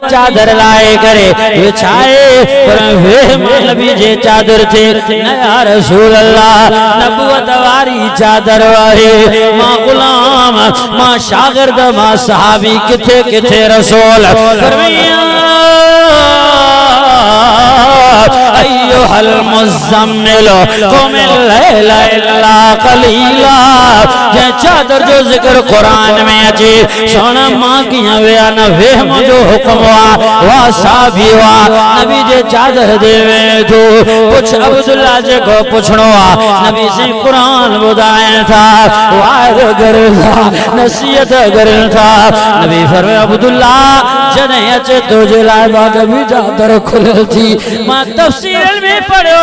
चादर लाए करे विछाए पर वे नबी जे चादर थे न या रसूल अल्लाह नबुवत वारी चादर वारे मां गुलाम मां शागिर्द मां सहाबी किथे किथे रसूल फरमाया अय्युहल मुज़म्मिल कुमिल लैला इल्ला कलीला जे चादर जो जिक्र कुरान में अचे सोना मां किया वेया न वे मुझो हुक्म वा साबी वा नबी जे चादर देवे तो कुछ अब्दुल्ला जे को पूछनो नबी से कुरान बुधाए था वाद कर था नसीहत कर था नबी फरमाया अब्दुल्ला जने अचे तो जे लाए बाग भी चादर खुल थी मां तफसीर में पढ़ो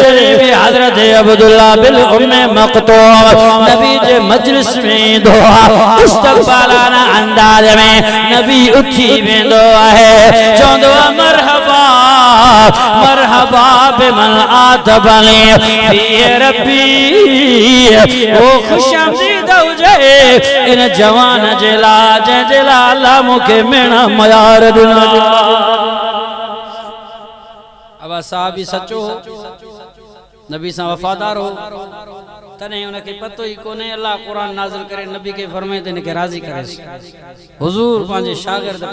चले भी हजरत अब्दुल्ला बिल उम्मे मक्तूम नबी जे मजलिस में दुआ इस्तकबालाना अंदाज में नबी उठी वेंदो है चोंदो मरहबा मरहबा बिमन आतबले फी रब्बी ओ खुशामदीद हुजे इन जवान जेला जे जेला अल्लाह मुके मेणा मयार दिना अब साहबी सच्चो नबी सा वफादार हो तने उनके पतो ही कोने अल्लाह कुरान नाज़िल करे नबी के फरमाए तने के राजी करे हुजूर पांजे शागिर्द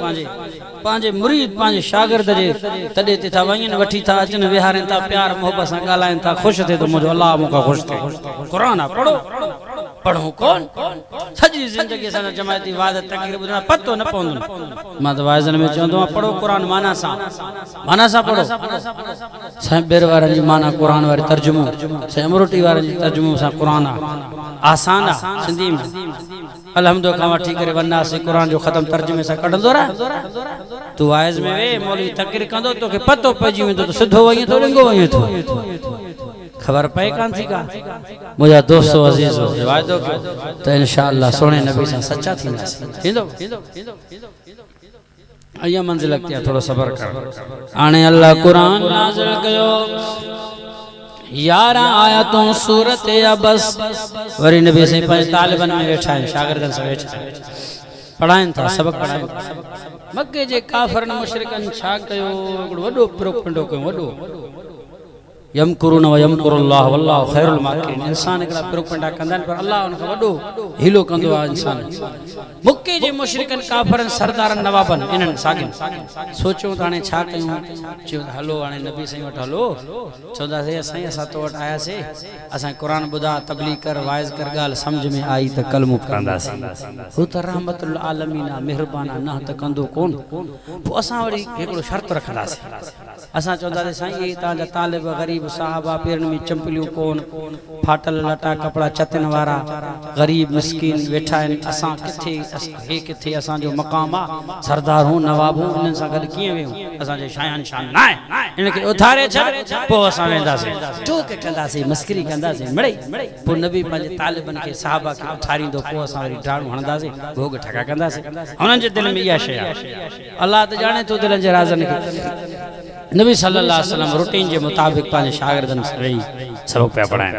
पांजे मुरीद पांजे शागिर्द जे तडे ते था वइन वठी था अचन विहारन था प्यार मोहब्बत सा गालाइन था खुश थे तो मुझो अल्लाह मुका खुश थे कुरान पढ़ो पढ़ो कौन सजी जिंदगी सा जमायती वाद तकरीर बुधना पतो न पवंदो मां तो वाजन में चंदो पढ़ो कुरान माना सा पढ़ो साबेर वारन जी माना कुरान वारे तर्जुमो सेमरोटी वारन जी तर्जुमो सा कुरान आसान सिंधी में अलहमदुलिल्लाह का वठी करे वन्ना से कुरान जो खत्म तर्जुमे सा कढंदो रा तू वाइज में वे मौलवी तकरीर कंदो तो के पतो पजी वेंदो तो सिधो वई तो लिंगो वई तो खबर पए कान थी का मुझा दोस्तों अजीज हो वादो तो इंशाअल्लाह सोने नबी सा सच्चा थींदा अया मंजिल लगती थोड़ा सब्र कर आने अल्लाह कुरान नाज़िल कयो 11 आयतों सूरत या बस वरी नबी से पंज तालिबन में बैठा है शागिर्दन से बैठा पढ़ाइन था सबक पढ़ाइन मक्के जे काफरन मुशरिकन छा कयो वडो प्रोपंडो कयो वडो यमकुरुन व यमकुरुल्लाह वल्लाहु खैरुल माकिरीन इंसान एकड़ा प्रोपंडा कंदन पर अल्लाह उनका वडो हिलो कंदो आ इंसान मुक्के जे मुशरिकन काफरन सरदारन नवाबन इनन सागिन सोचो ताने छा कयूं चो हलो हाने नबी सही वठ हलो चौदा से सही असा तो वट आया से असा कुरान बुधा तबलीग कर वाइज कर गाल समझ में आई त कलमो कंदा से हु त रहमतुल आलमीन मेहरबाना न त कंदो कोन पो असा वरी एकड़ो शर्त रखदा से असा चौदा से सही ता जा तालिब गरीब साहबा पेरन में चंपलियों कोन फाटल लटा कपड़ा चतन वारा गरीब मिस्कीन बैठा इन असा किथे असा जो मकाम आ सरदार हूं नवाब हूं इन सा गल किए वे असा जे शान शान ना इनके उथारे छ पो असा वेंदा से जोक कंदा से मस्करी कंदा से मड़ई पो नबी पंजे तालिबन के साहबा के उथारी दो पो असा वरी ढाणू हणदा से भोग ठका कंदा से उनन जे दिल में या शय अल्लाह त जाने तो दिलन जे राजन के नबी सल्लल्लाहु अलैहि वसल्लम रूटीन के मुताबिक पांच शागिर्दन से रही सबक पे पढ़ाए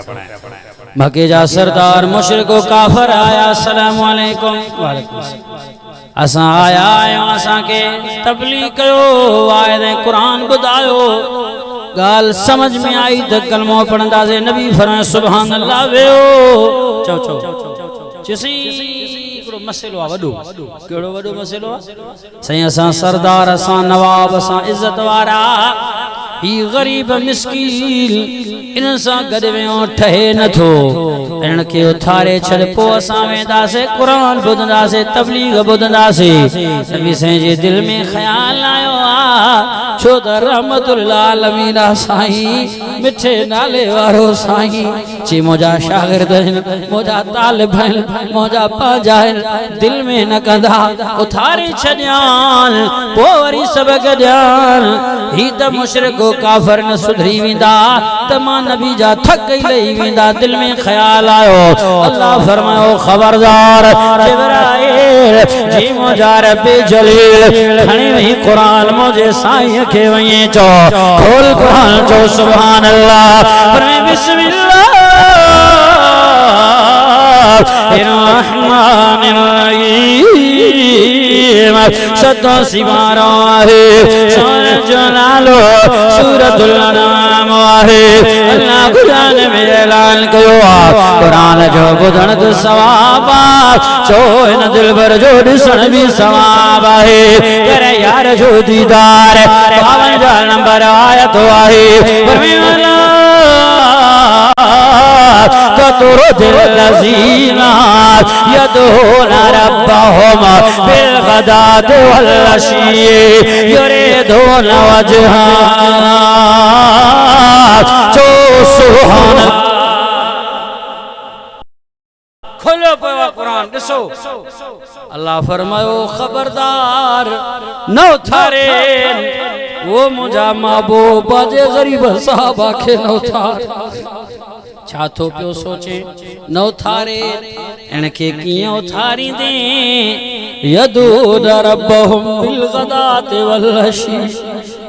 मक्के जा सरदार मुशरिको काफिर आया अस्सलाम वालेकुम असा आया असा के तबलीग कयो आए कुरान बुधायो गाल समझ में आई त कलमो पढ़ंदा से नबी फरमाए सुभान अल्लाह वेओ चो चो चिसी मसलो आ वडो केड़ो वडो मसलो आ सही असा सरदार असा नवाब असा इज्जत वारा ही गरीब मिस्कीन इन सा गदवेओ ठहे न थो इन के उथारे छड़ पो असा वेंदा से कुरान बुधंदा से तबलीग बुधंदा से नबी से जे दिल में ख्याल आयो आ छो त रहमतुल आलमीन साईं मिठे नाले वारो साईं ची मोजा शागिर्द मोजा तालिब मोजा पाजा दिल में न कंदा उथारे छड्यान पो वरी सबक ॾियान ही त मुशरिको काफिर न सुधरी वेंदा त मां नबी जा थक लई वेंदा दिल में ख्याल आयो अल्लाह फरमायो खबरदार जिब्राइल जी मोजा रब जलील खणी वही कुरान मुझे साईं के वही चो खोल कुरान चो सुभान अल्लाह फरमाए बिस्मिल्लाह सतो सिवारो आहे सोन जो नालो सूरतुल अनाम आहे। अल्लाह कुरान में ऐलान कयो कुरान जो बुधण तो सवाब छो इन दिल भर जो ॾिसण भी सवाब आहे। करे यार जो दीदार 52 नंबर आयत आहे। तुरुदिल लज़ीना यदूना रब्बहुम बिल गदाति वल अशी युरीदूना वजहा जो सुभान खोलो पियो कुरान ॾिसो अल्लाह फरमायो खबरदार न उथारे वो मुंहिंजा महबूब जे ग़रीब साहबा खे न उथार। छा थो पियो सोचे न उथारे इनखे कीअं उथारींदे यदून रब्बहुम बिल गदाति वल अशी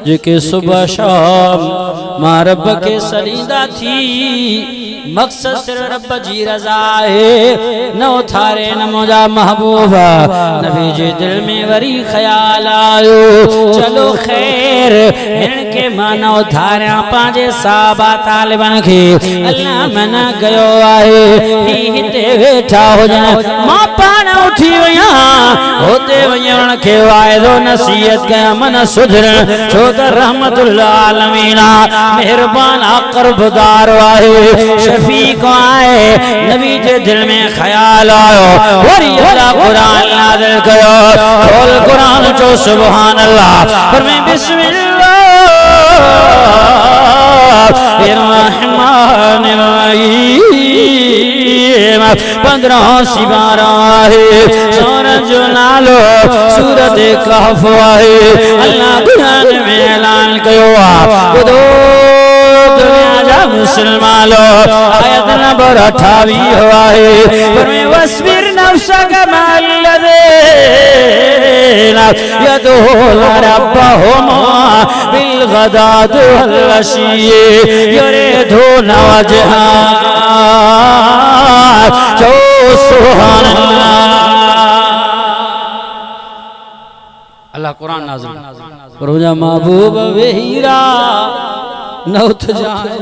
जेके सुबह शाम मां रब के सलींदा थी मकसद सिर्फ रब जी रज़ा है। न उथारे न मुंहिंजा महबूबा नबी जे दिल में वरी ख्याल आयो चलो खैर इनके मां न उथारियां पंहिंजे साहबा तालिबन खे अल्लाह मना कयो आहे हिते वेठा हुजनि मां पाण उठी वया होते वञण खे वाइदो नसीहत कया मन सुधरण छो त रहमतुल आलमीन मेहरबान क़र्बदार आहे शफीक आए। नबी जे दिल में ख्याल आयो वरी अल्लाह कुरान नाज़िल कयो खोल कुरान जो सुभान अल्लाह फरमाए बिस्मिल्लाहिर्रहमानिर्रहीम 15 सिवारा है सोन जो नालो सूरत कहफ है। अल्लाह कुरान में ऐलान कयो बुधो दुनिया जा मुसलमान आयत नंबर 28 है फरमाए वस्बिर नफ्सक मल्लज़ीना यदूना रब्बहुम बिल गदाति वल अशी युरीदूना वजहा जो सुभान अल्लाह कुरान नाज़िल रोजा महबूब वे हीरा न उठ जाए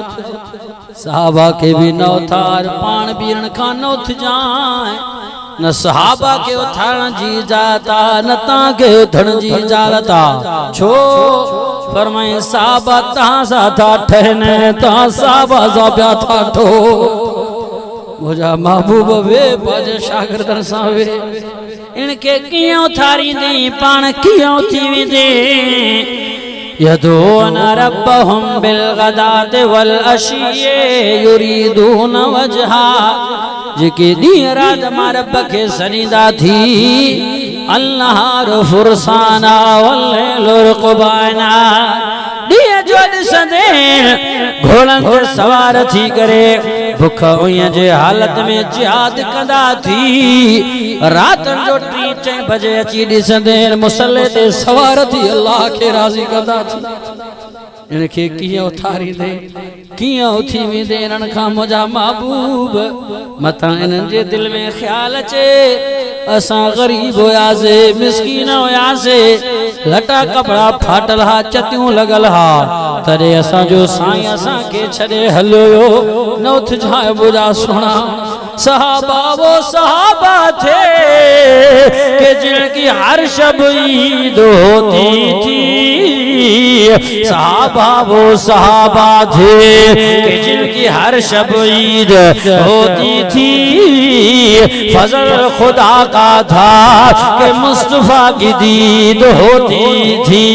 साहबा के भी न उथार पान बीरन खां न उठ जाए न सहाबा के उथारण जी जाता न ताके उथण जी जालता छो फरमाए साहबा तहां सा था ठहने तहां साहबा सा प्या था ठो मुझा महबूब वे पाज शागिर्दन सा वे इनके कीअं उथारींदे पाण कीअं उथी वेंदे यदून रब्बहुम बिल गदाति वल अशी युरीदून वजहा जेके ॾींहं राति मां रब खे सनीदा थी अल्लाह रो फुरसाना वल्लैलु रुक़बाना ॾींहं जो ॾिसंदे घोड़नि ते सवार थी करे भुख उईअ जे हालत में जिहाद कंदा थी रात जो 3-4 बजे अची ॾिसंदे मुसल्ले ते सवार थी अल्लाह खे राज़ी कंदा थी। इनखे कीअं उथारींदे कीअं उथी वेंदे इन्हनि खां मुंहिंजा महबूब मथां इन्हनि जे दिल में ख्याल अचे असां गरीब हुयासीं मिसकीन हुयासीं लटा कपड़ा फाटल हा चतियूं लॻल हा तॾहिं असांजो साईं असांखे छॾे हलियो न उथ जाए बुझा सुणा सहाबा वो सहाबा थे कि जिनकी हर शब ईद होती थी सहाबा वो सहाबा थे कि जिनकी हर शब ईद होती थी फजल खुदा का था कि मुस्तफा की दीद होती थी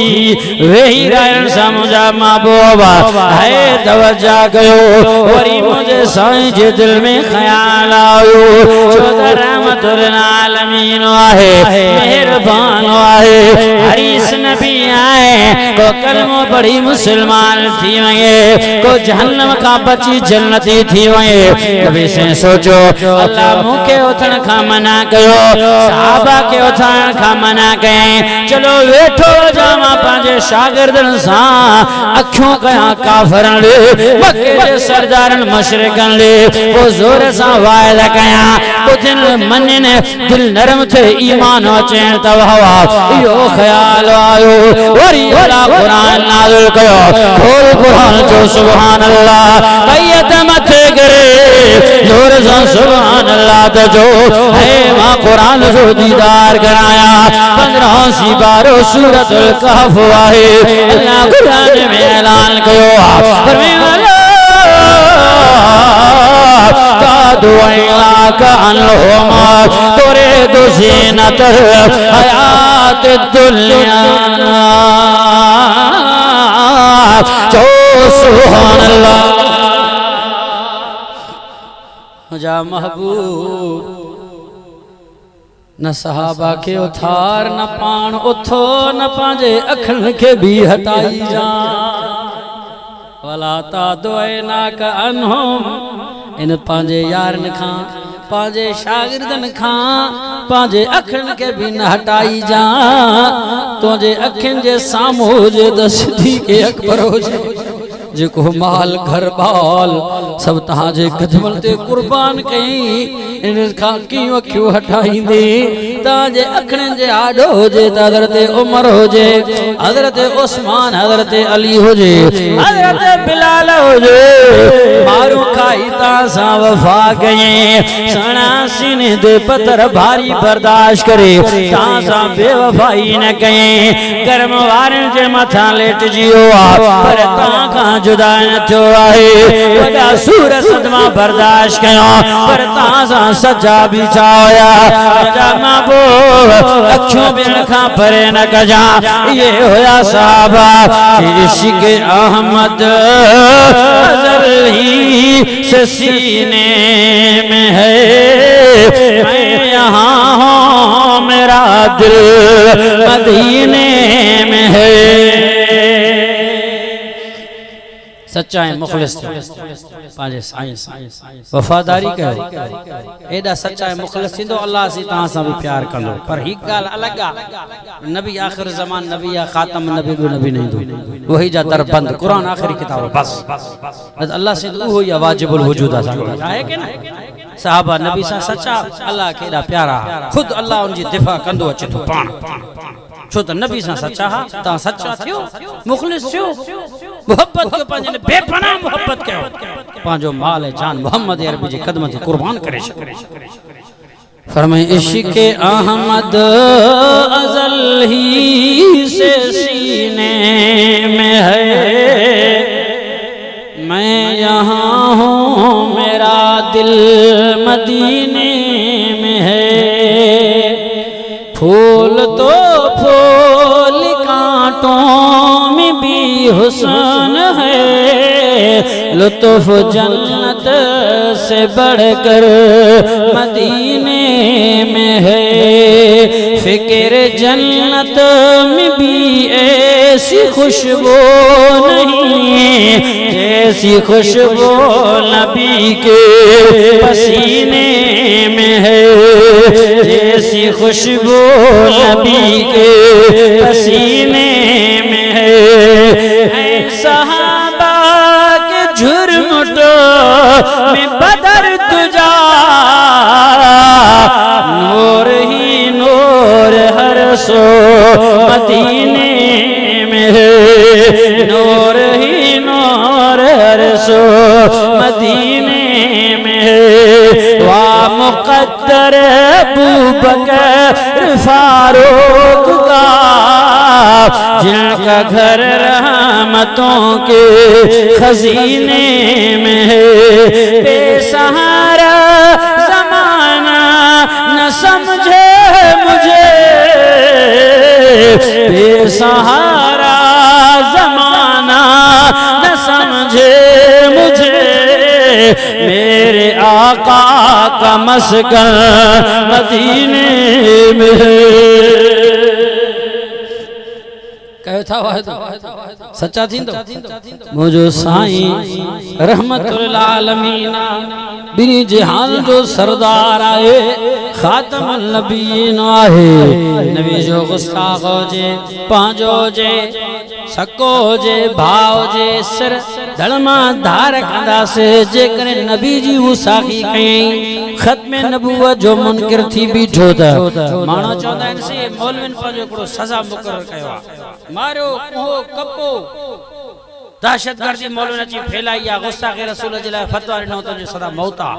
वही रहन समझा महबूबा है तवज्जो कयो वरी मुझे साईं जे दिल में ख्याल आयो रहमतुल आलमीन आहे मेहरबान आहे हरीस नबी आए को कलमो पढ़ी मुसलमान थी वए को जहन्नम का बची जन्नती थी वए नबी से सोचो अल्लाह मुके उथण का मना कयो सहाबा के उथण का मना कए चलो वेठो जामा पांजे शागिर्दन सा अखियों कया काफरन ले मक्के जे सरदारन मशरिकन ले वो जोर सा वायदा कया उथिन मन ने दिल नरम थे ईमान अचण तब हवा यो ख्याल आयो वरी अला कुरान नाज़िल कयो खोल कुरान जो सुभान अल्लाह बैत मथे करे जोर सा सुभान अल्लाह तो जो है मां कुरान जो दीदार कराया 15 सी बारो सूरतुल कहफ आहे अल्लाह कुरान में ऐलान कयो फरमाया तोरे दो ज़ीनत हयात दुनिया जो सुभान अल्लाह जा महबूब न सहाबा के उथार न पान उथो न पांजे अखन के भी हटाई जा वला ता दुए ना का अनहुम इन पांजे यारन खां पांजे शागिर्दन खां पांजे अखन के भी न हटाई जा तुझे अखन जे सामो जे दसदी के अकबर हो जे जेको माल घर बाल सब तहाजे कदमन ते कुर्बान कई इन खां कियो अखियो हटाईंदे ताजे अखन जे आडो हो जे हजरत उमर हो जे हजरत उस्मान हजरत अली हो जे हजरत बिलाल हो जे मारू खाई ता सा वफा गए सणा सीने दे पत्थर भारी बर्दाश्त करे ता सा बेवफाई न कए कर्म वारन जे मथा लेट जियो पर ता का जुदा न थियो आहे वडा सूर सदमा बर्दाश्त कयो पर ताजा सजा भी चाया जमा बो अखियों बिन खा परे न कजा ये होया साहबा इश्क अहमद अज़ल ही से सीने में है मैं यहाँ हूँ मेरा दिल मदीने में है सच्चा है मुखलिस पांजे साइंस वफादारी कयो एडा सच्चा है मुखलिस सिंधो अल्लाह से ता सा भी प्यार कंदो पर ही गाल अलग नबी आखिर जमान नबी या खातम नबी दो नबी नहीं दो वही जा दर बंद कुरान आखिरी किताब बस अल्लाह से तो हो या वाजिबुल वजूद है कि ना सहाबा नबी सा सच्चा अल्लाह केडा प्यारा खुद अल्लाह उनजी दिफा कंदो अचे तो पाण छो त नबी सा सच्चा हा ता सच्चा थियो मुखलिस थियो मोहब्बत के पांजे ने बेपनाह मोहब्बत कयो पांजो माल है जान मोहम्मद अरबी जे कदम ते कुर्बान करे फरमाए इश्क अहमद अज़ल ही से सीने में है मैं यहाँ हूँ मेरा दिल मदीने में है फूल तो फूल कांटों में भी हुस्न है लुत्फ जन्नत से बढ़कर मदीने में है फिक्र जन्नत में भी ऐसी खुशबू नहीं जैसी खुशबू नबी के पसीने में है जैसी खुशबू नबी के पसीने में है सहाबा के झुरमुटो में बदर तुझा नूर ही नूर हर सो मदीने में है नूर ही नूर हर सो मदीने में है वाह मुक़द्दर अबू बकर फारूक का जिनका घर रहमतों के खजीने में है बेसहारा ज़माना न समझे मुझे बेसहारा ज़माना न समझे मुझे मेरे आका का मस्कन मदीने में कहो था सच्चा थी तो मुझो साईं रहमतुल आलमीन बिनी जहान जो सरदार आए खातमुल नबीन आहे नबी जो गुस्ताख जे पांजो जे सको जे भाव जे सिर धड़मा धार कंदा से जेकर नबी जी मुसाखी कई खत्म नबूवत जो मुनकिर थी बीठो त मानो चौंदा इन से मौलविन पंजो को सजा मुकर्रर कयो मारो कोहो कपो दहशतगर्दी मौलविन जी फैलाई या गुस्सा के रसूल जे ला फतवा नो तो सदा मौता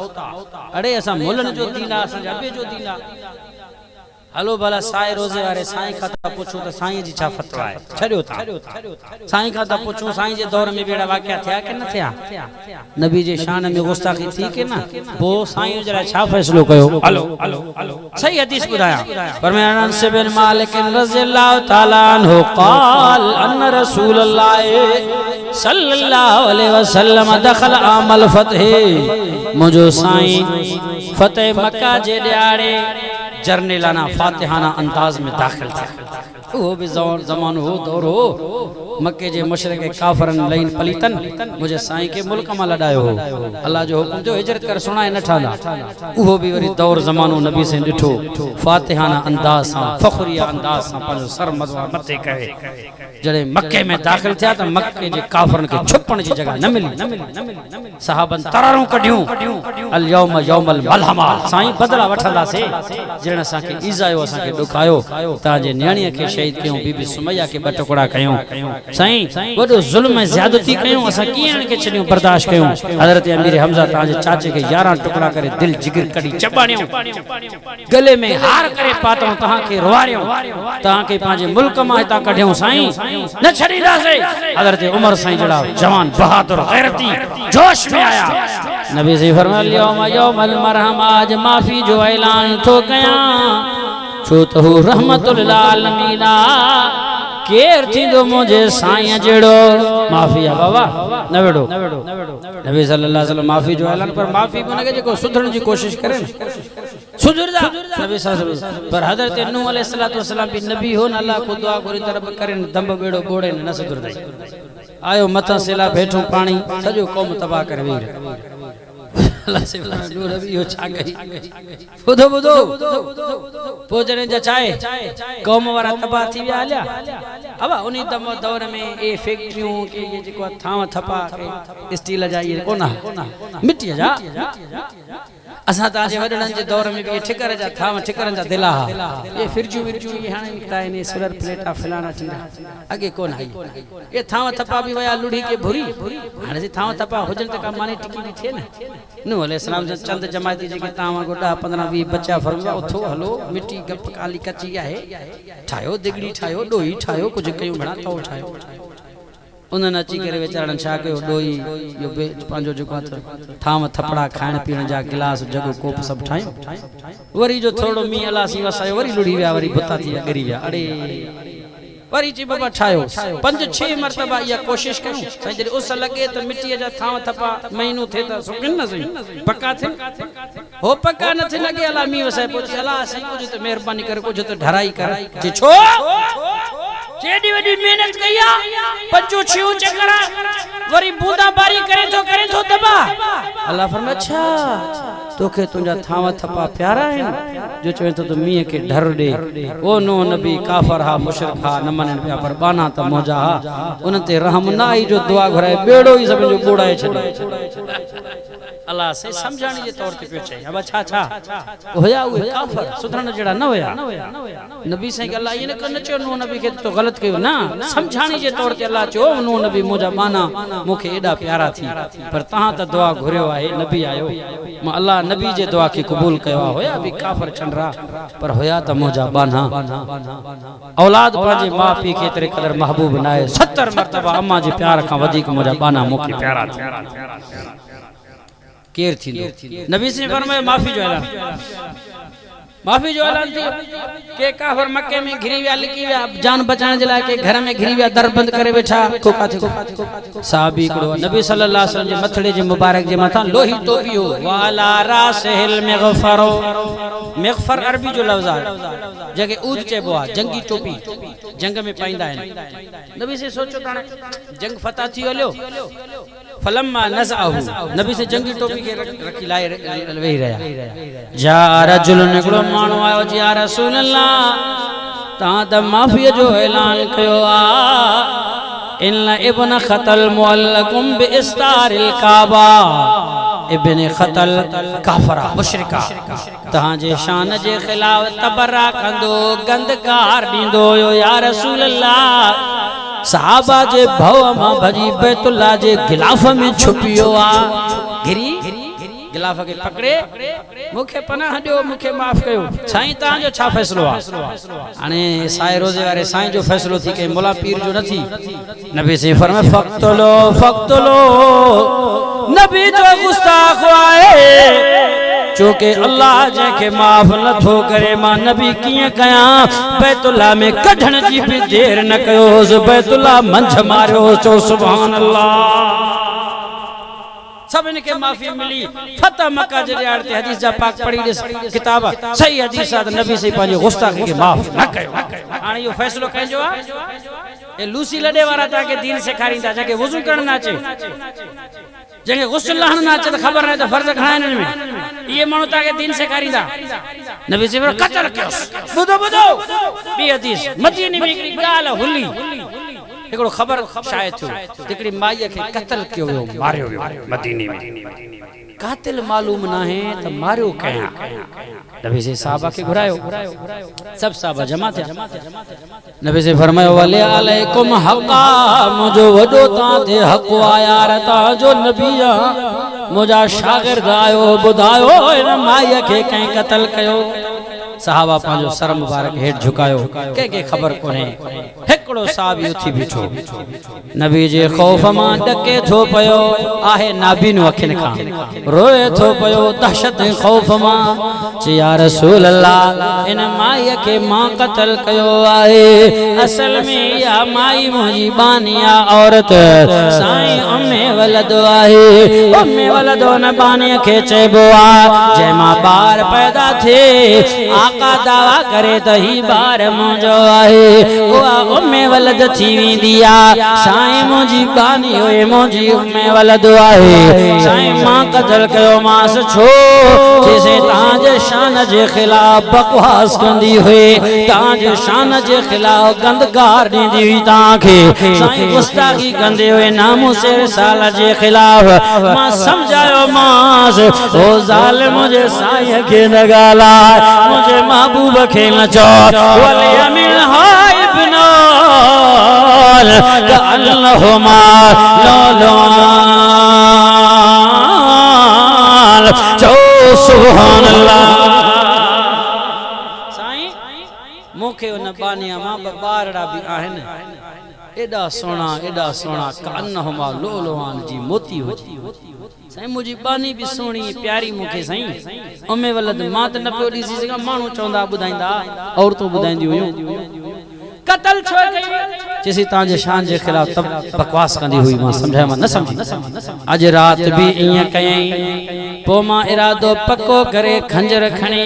अरे असा मोलन जो दीना असा अबे जो दीना हलो भला साए रोजे वारे साईं का ता पूछो तो साईं जी छा फतवा है छड़ियो था साईं का ता पूछो साईं जे दौर में बेड़ा वाकया थया के न थया नबी जे शान में गुस्ताखी थी के ना वो साईं जरा छा फैसलो कयो हलो सही हदीस बुधाया फरमाया अनस बिन मालिक रज़ियल्लाहु तआला अन्हु क़ाल अन रसूलुल्लाह सल्लल्लाहु अलैहि वसल्लम दखल आमल फतह मुजो साईं फतेह मक्का जे ॾियारे जर्नेलाना फातिहाना अंदाज में दाखिल था वो भी जमानो हो दौर हो मक्के जे मुशरिक काफरन लइन पलीतन मुझे साईं के मुल्क में लड़ायो हो अल्लाह जो हुक्म जो हिजरत कर सुनाए न ठाला वो भी वरी दौर जमानो नबी से डिठो फातिहाना अंदाज सा फखरिया अंदाज सा पर सर मदवा मथे कहे जड़े मक्के में दाखिल थिया त मक्के जे काफरन के छुपण जी जगह न मिली सहाबन तरारू कढियूं अल यौम यौमल मलहमा साईं बदला वठंदा से जण सा के ईजायो सा के दुखायो ता जे न्याणी के शहीद कयो बीबी सुमैया के ब टुकड़ा कयो साईं वडो जुल्म ज्यादती कयो असा कियन के छनियो बर्दाश्त कयो हजरत अमीर हमजा ता जे चाचे के 11 टुकड़ा करे दिल जिगर कड़ी चबाणियो गले में हार करे पातो ता के रोवारियो ता के पाजे मुल्क मा ता कढियो साईं न छड़ीदा से हजरत उमर साईं जड़ा जवान बहादुर गैरती जोश में आया नबी से फरमाया यौम यौमल मरहम आज माफी जो ऐलान तो कया छो तो रहमतुल आलमीन केर थी दो मुझे साईं जेड़ो माफी आ बाबा नवेड़ो नबी सल्लल्लाहु अलैहि वसल्लम माफी जो ऐलान पर माफी बने के जो सुधरण की कोशिश करे सुधरदा नबी सल्लल्लाहु पर हजरत नूह अलैहिस्सलाम भी नबी हो न अल्लाह को दुआ करी तरफ करे दंब बेड़ो बोड़े न सुधरदाई आयो मथा सेला बैठो पानी सजो कौम तबाह कर वीर अल्लाह से नूर भी हो छा गई बुधो बुधो पोजने जा चाहे कौम वारा तबाह थी विया हलिया अब उनी दौर में ए फैक्ट्रियों के ये जो थाव थपा के स्टील जा ये कोना मिट्टी जा असा ताजे वडन जे दौर में भी ठिकर जा थाव ठिकरन जा दिला ये फिरजू विरजू ये हाने निकता ने सोलर प्लेटा फलाना चीज आगे कोन आई ये थाव थपा भी वया लुड़ी के भुरी हाने से थाव थपा होजन त का माने टिकी भी थे न नूह अलैहिस्सलाम जे चंद जमाती जे के तावा गोडा 15-20 बच्चा फरमाया उथो हलो मिट्टी गप काली कच्ची आहे ठायो दिगड़ी ठायो डोई ठायो कुछ कयो बड़ा तो ठायो उन्हनि अची करे वीचारनि छा कयो डोई यो पंहिंजो जेको थाम थपड़ा खाइण पीअण जा गिलास जग कोप सभु ठाहियूं वरी जो थोरो मींहुं अलासी वसायो वरी लुड़ी विया वरी बुता थी विया ॻरी विया अड़े वरी ची बाबा ठायो 5-6 मरतबा इहा कोशिश कयूं साईं जॾहिं उस लॻे त मिट्टीअ जा थाम थपा महीनो थिए त सुकनि न सही पका थिए हो पका न थिए लॻे अला मींहुं वसाए पहुची अला साईं कुझु त महिरबानी करे कुझु त ढराई कर जे छो केडी वडी मेहनत कया 5-6 चक्कर वरी बूंदा बारी करे तो दबा अल्लाह फरमाया अच्छा तोखे तुंजा थाव थपा प्यारा है जो चवे तो मींह के ढर दे ओ नो नबी काफर हा मुशरिक हा न मनन पिया पर बाना त मौजा हा उनते रहम ना आई जो दुआ घराए बेड़ो ही सब जो बोड़ाए छडे अल्लाह से समझाने जे तौर ते पियो चई अब छा होया उहे काफर सुधरण जड़ा न होया नबी से अल्लाह ये न कर न चो नो नबी के तो गलत कयो ना समझाने जे तौर ते अल्लाह चो नो नबी मोजा बाना मुखे एडा प्यारा थी पर तहां त दुआ घुरियो आहे नबी आयो मां अल्लाह नबी जे दुआ के कबूल कयो होया भी काफर चंडरा पर होया त मोजा बाना औलाद पाजे मां पी के तेरे कदर महबूब नाए 70 मरतबा अम्मा जे प्यार का वधिक मोजा बाना मुखे प्यारा थी केर थी नबी से फरमाया माफी जो ऐलान माफ़ी जो ऐलान थी के काफिर मक्के में घिरी विया लिकी विया जान बचाने जे लाइ के घर में घिरी विया दर बंद करे वेठा को काथे साहबी कड़ो नबी सल्लल्लाहु अलैहि वसल्लम जे मथड़े जे मुबारक जे मथा लोही टोपी हो वाला रासिल मगफरो मगफर अरबी जो लफ्ज है जगे ऊद चेबो आ जंगी टोपी जंग में पाइंदा है नबी से सोचो ताने जंग फतह थी हलियो फलम्मा नज़अहु नबी से जंगी टोपी के रखी लाए वेही रहा जा रजुल निकलो मानो आयो जी या रसूल अल्लाह ता द माफी जो ऐलान कयो आ इन इब्न खतल मुअल्लकुम बिस्तारिल काबा इब्न खतल काफरा मुशरिका तहां जे शान जे खिलाफ तबर्रा कंदो गंदकार दींदो यो या रसूल अल्लाह सहाबा जे भव मां भजी बैतुल्लाह जे गिलाफ में छुपियो आ गिरी गिलाफ के पकड़े मुखे पनाह दियो मुखे माफ कयो साईं तां जो छा फैसलो आ हाने साए रोजे वाले साईं जो फैसलो थी के मोला पीर जो नथी नबी से फरमाए फक्तलो नबी जो गुस्ताख आए चोके अल्लाह जंहिंखे माफ़ नथो करे मां नबी कीअं कयां बैतुल्लाह में कढण जी भी देर न कयोसि बैतुल्लाह मंझ मारियो चो सुभान अल्लाह सब इनके माफी मिली फतह मक्का जे आड़ते हदीस जा पाक पढ़ी दे किताब सही हदीस आ नबी से पांजे गुस्ताखी के माफ न कयो हाने यो फैसलो कजो आ ए लूसी लडे वाला ता के दीन सिखारींदा जके वुजू करण ना अचे जके गुस्ल लहण ना अचे त खबर न त फर्ज खणाइन में ये मानो ता के दीन सिखारींदा नबी से कतल कयो बुधो बी हदीस मदीने में एकड़ी गाल हुली एकड़ो खबर शायद थियो एकड़ी माई के कत्ल कयो मारियो मदीने में कातिल मालूम ना है त मारियो कया नबी से साहबा के घुरायो सब साहबा जमा थे नबी से फरमायो वले अलैकुम हक्का मुजो वडो ता ते हक आया ता जो नबी मुजा शागिर्द आयो बुधायो इन माई के कई कत्ल कयो साहबा पांजो सर मुबारक हेठ झुकायो के खबर कोने हेकड़ो साहब उथी बिठो नबी जे खौफ मां डके थो पयो आहे नाबिन अखिन खां रोए थो पयो दहशत खौफ मां चे या रसूल अल्लाह इन माई के मां कत्ल कयो आहे असल में या माई मुजी बानिया औरत साईं उम्मे वलद आहे उम्मे वलद न बानी के चेबो आ जे मां बार पैदा थे आका दावा करे त ही बार मुंजो आहे ओ उम्मे वलद थी विंदिया साईं मुजी बानी होए मुजी उम्मे वलद आहे साईं मां कत्ल कयो मास छो जैसे ताज शान जे खिलाफ बकवास कंदी हुई ताज शान जे खिलाफ गंदगार दींदी हुई ताके साईं गुस्ताखी कंदे हुए नामूसे रिसाला जे खिलाफ मां समझायो मास ओ जालिम मुझे साईं के न गाला मुझे महबूब के न चो वली अमीन हाय इब्न कअन्नहुमा चो सुभान अल्लाह साईं मोखे उन बानिया मां बारड़ा भी आहन एडा सोना कअन्नहुमा लोलोवान जी मोती होती साईं मुजी बानी भी सोनी प्यारी मुखे साईं उम्मे वलद मां त न पियो ॾिसी सघां माण्हू चवंदा ॿुधाईंदा औरतूं ॿुधाईंदी हुयूं कत्ल छो कई जैसे तांजे शान जे खिलाफ तब बकवास कंदी हुई मां समझाया मां न समझी आज रात भी इया कयई पो मां इरादो पक्को करे खंजर खणी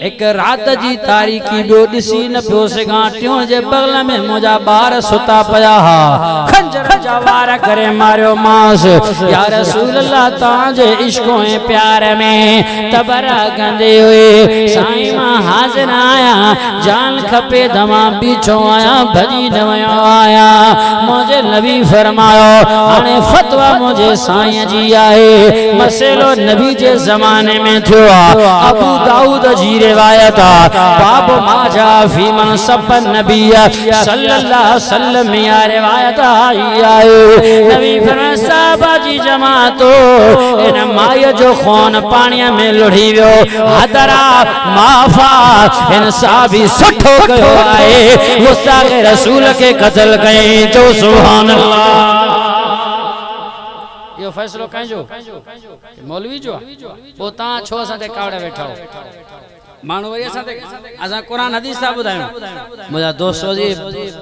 एक रात जी तारीकी बियो दिसी न पियो सघां टियों जे बगल में मुजा बार सुता पया हा खंजर जा वार करे मारियो मास या रसूल अल्लाह तां जे इश्को ए प्यार में तबरा गंदे हुए साईं मां हाजिर आया जान खपे दमा पीछो आया भजी न वयो आया मुझे नबी फरमायो हाने फतवा मुझे साईं जी आए मसलो नबी जे जमाने में थियो अबू दाऊद जी रिवायत बाब माजा फी मन सब नबी सल्लल्लाहु अलैहि वसल्लम या रिवायत आई आए नबी फरमाया साहबा जी जमातो इन माय जो खून पानी में लुढ़ी वियो हदरा माफा इन साहबी सुठो कयो आए मुस्ताक रसूल के कत्ल कई तो सुभान अल्लाह यो फैसलो कंजो मौलवी जो ओ ता छो असा ते कावड़े बैठा हो माण्हू वरी असां कुरान हदीस था ॿुधायूं मुंहिंजा दोस्त जी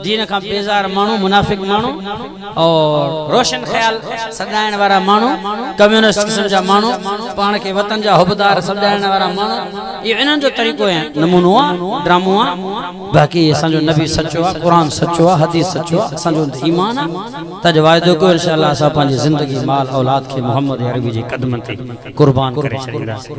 दीन खां बेज़ार माण्हू मुनाफ़िक माण्हू और रोशन ख़्याल सॾाइण वारा माण्हू कम्युनिस्ट क़िस्म जा माण्हू पाण खे वतन जा हुबदार सॾाइण वारा माण्हू इहो इन्हनि जो तरीक़ो आहे नमूनो आहे ड्रामो आहे बाक़ी असांजो नबी सचो आहे कुरान सचो आहे हदीस सचो आहे असांजो ईमान आहे तज वाइदो कयो इंशाअल्लाह असां पंहिंजी ज़िंदगी माल औलाद खे मोहम्मद अरबी जे क़दमनि ते क़ुर्बान करे छॾींदासीं।